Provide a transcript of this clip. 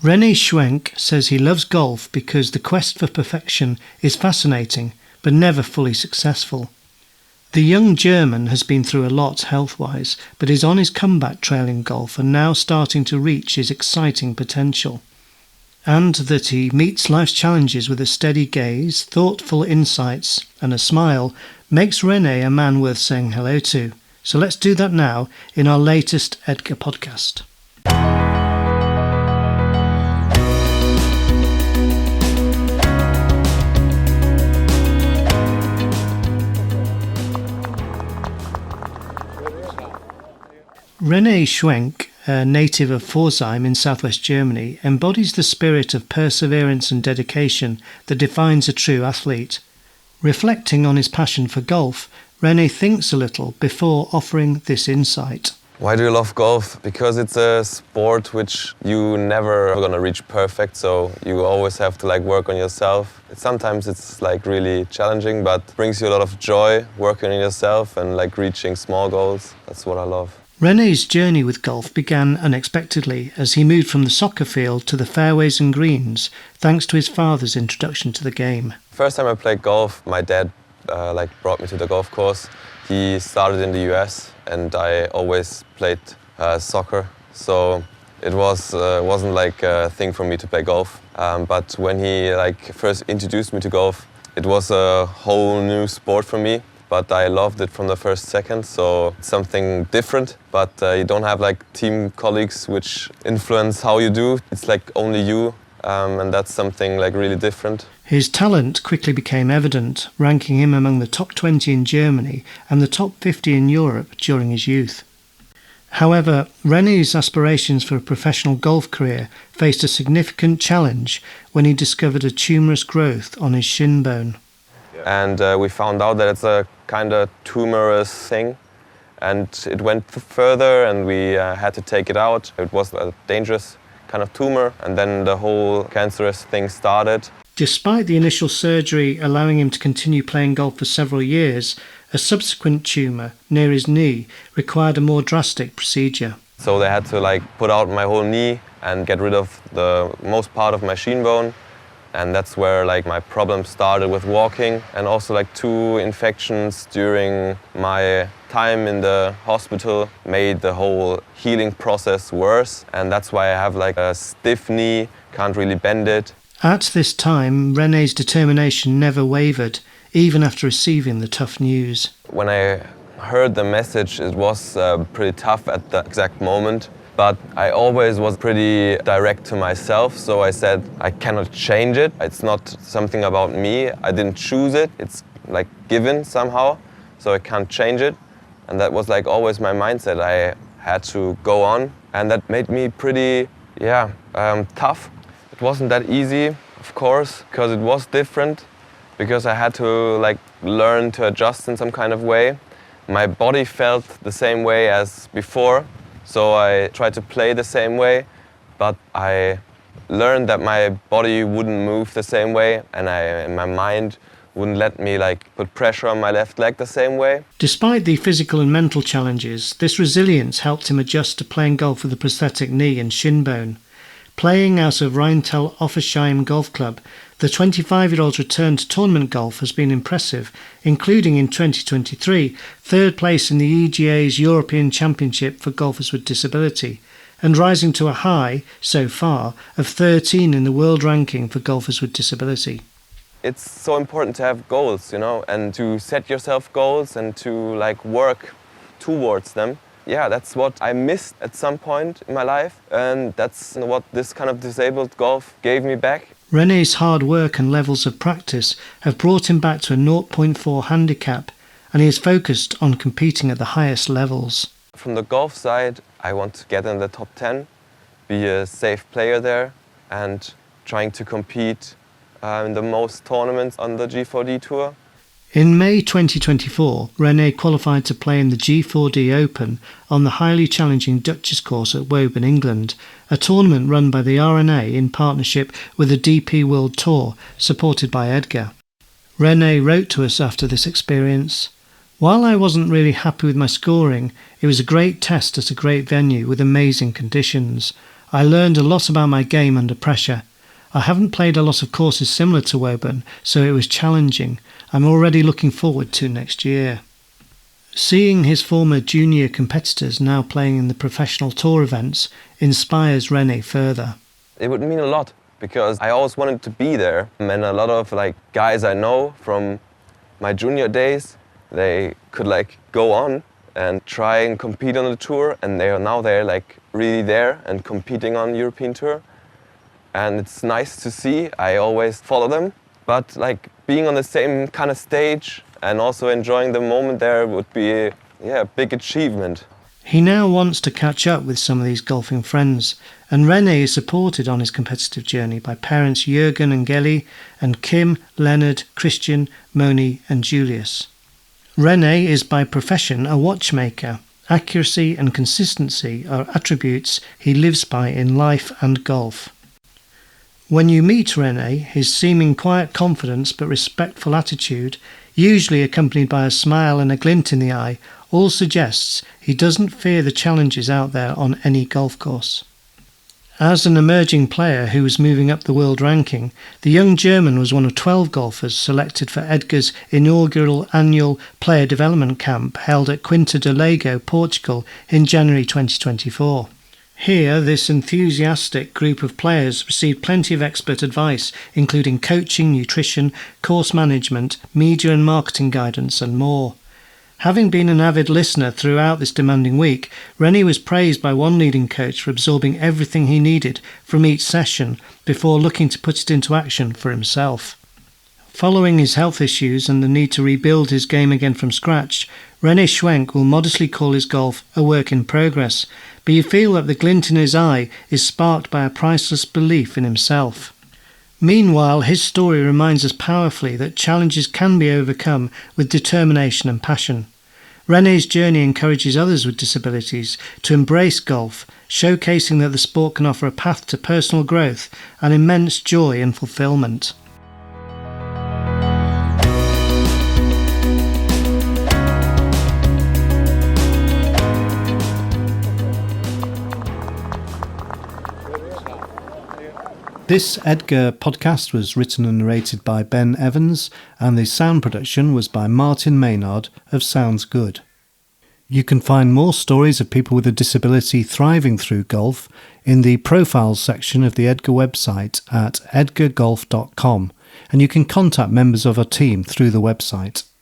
René Schwenk says he loves golf because the quest for perfection is fascinating but never fully successful. The young German has been through a lot health-wise, but is on his comeback trail in golf and now starting to reach his exciting potential. And that he meets life's challenges with a steady gaze, thoughtful insights and a smile makes René a man worth saying hello to. So let's do that now in our latest EDGA podcast. René Schwenk, a native of Pforzheim in southwest Germany, embodies the spirit of perseverance and dedication that defines a true athlete. Reflecting on his passion for golf, René thinks a little before offering this insight. Why do you love golf? Because it's a sport which you never are gonna reach perfect, so you always have to work on yourself. Sometimes it's really challenging, but brings you a lot of joy working on yourself and reaching small goals. That's what I love. René's journey with golf began unexpectedly as he moved from the soccer field to the fairways and greens thanks to his father's introduction to the game. First time I played golf, my dad brought me to the golf course. He started in the US and I always played soccer, so it wasn't a thing for me to play golf. But when he first introduced me to golf, it was a whole new sport for me. But I loved it from the first second, so it's something different. But you don't have team colleagues which influence how you do. It's only you, and that's something really different. His talent quickly became evident, ranking him among the top 20 in Germany and the top 50 in Europe during his youth. However, René's aspirations for a professional golf career faced a significant challenge when he discovered a tumorous growth on his shin bone. And we found out that it's a kind of tumorous thing, and it went further and we had to take it out. It was a dangerous kind of tumor, and then the whole cancerous thing started. Despite the initial surgery allowing him to continue playing golf for several years, a subsequent tumour near his knee required a more drastic procedure. So they had to put out my whole knee and get rid of the most part of my shin bone. And that's where my problem started with walking, and also 2 infections during my time in the hospital made the whole healing process worse. And that's why I have a stiff knee, can't really bend it. At this time, René's determination never wavered, even after receiving the tough news. When I heard the message, it was pretty tough at the exact moment. But I always was pretty direct to myself, so I said I cannot change it. It's not something about me. I didn't choose it. It's given somehow, so I can't change it. And that was always my mindset. I had to go on, and that made me pretty tough. It wasn't that easy, of course, because it was different, because I had to learn to adjust in some kind of way. My body felt the same way as before. So I tried to play the same way, but I learned that my body wouldn't move the same way, and my mind wouldn't let me put pressure on my left leg the same way. Despite the physical and mental challenges, this resilience helped him adjust to playing golf with a prosthetic knee and shin bone. Playing out of Rheintal-Offersheim Golf Club, the 25-year-old's return to tournament golf has been impressive, including in 2023, third place in the EDGA's European Championship for golfers with disability, and rising to a high, so far, of 13 in the world ranking for golfers with disability. It's so important to have goals, and to set yourself goals and to work towards them. Yeah, that's what I missed at some point in my life, and that's what this kind of disabled golf gave me back. René's hard work and levels of practice have brought him back to a 0.4 handicap, and he is focused on competing at the highest levels. From the golf side, I want to get in the top 10, be a safe player there, and trying to compete in the most tournaments on the G4D Tour. In May 2024, René qualified to play in the G4D Open on the highly challenging Duchess course at Woburn, England, a tournament run by the RNA in partnership with the DP World Tour, supported by EDGA. René wrote to us after this experience, "While I wasn't really happy with my scoring, it was a great test at a great venue with amazing conditions. I learned a lot about my game under pressure. I haven't played a lot of courses similar to Woburn, so it was challenging. I'm already looking forward to next year. Seeing his former junior competitors now playing in the professional tour events inspires René further. It would mean a lot because I always wanted to be there, and a lot of guys I know from my junior days, they could go on and try and compete on the tour, and they're really there and competing on European tour, and it's nice to see. I always follow them, but being on the same kind of stage and also enjoying the moment there would be a big achievement. He now wants to catch up with some of these golfing friends, and René is supported on his competitive journey by parents Jürgen and Gelly, and Kim, Leonard, Christian, Moni and Julius. René is by profession a watchmaker. Accuracy and consistency are attributes he lives by in life and golf. When you meet René, his seeming quiet confidence but respectful attitude, usually accompanied by a smile and a glint in the eye, all suggests he doesn't fear the challenges out there on any golf course. As an emerging player who was moving up the world ranking, the young German was one of 12 golfers selected for EDGA's inaugural annual player development camp held at Quinta do Lago, Portugal in January 2024. Here, this enthusiastic group of players received plenty of expert advice, including coaching, nutrition, course management, media and marketing guidance, and more. Having been an avid listener throughout this demanding week, René was praised by one leading coach for absorbing everything he needed from each session before looking to put it into action for himself. Following his health issues and the need to rebuild his game again from scratch, Rene Schwenk will modestly call his golf a work in progress, but you feel that the glint in his eye is sparked by a priceless belief in himself. Meanwhile, his story reminds us powerfully that challenges can be overcome with determination and passion. René's journey encourages others with disabilities to embrace golf, showcasing that the sport can offer a path to personal growth and immense joy and fulfilment. This EDGA podcast was written and narrated by Ben Evans, and the sound production was by Martin Maynard of Sounds Good. You can find more stories of people with a disability thriving through golf in the profiles section of the EDGA website at edgargolf.com, and you can contact members of our team through the website.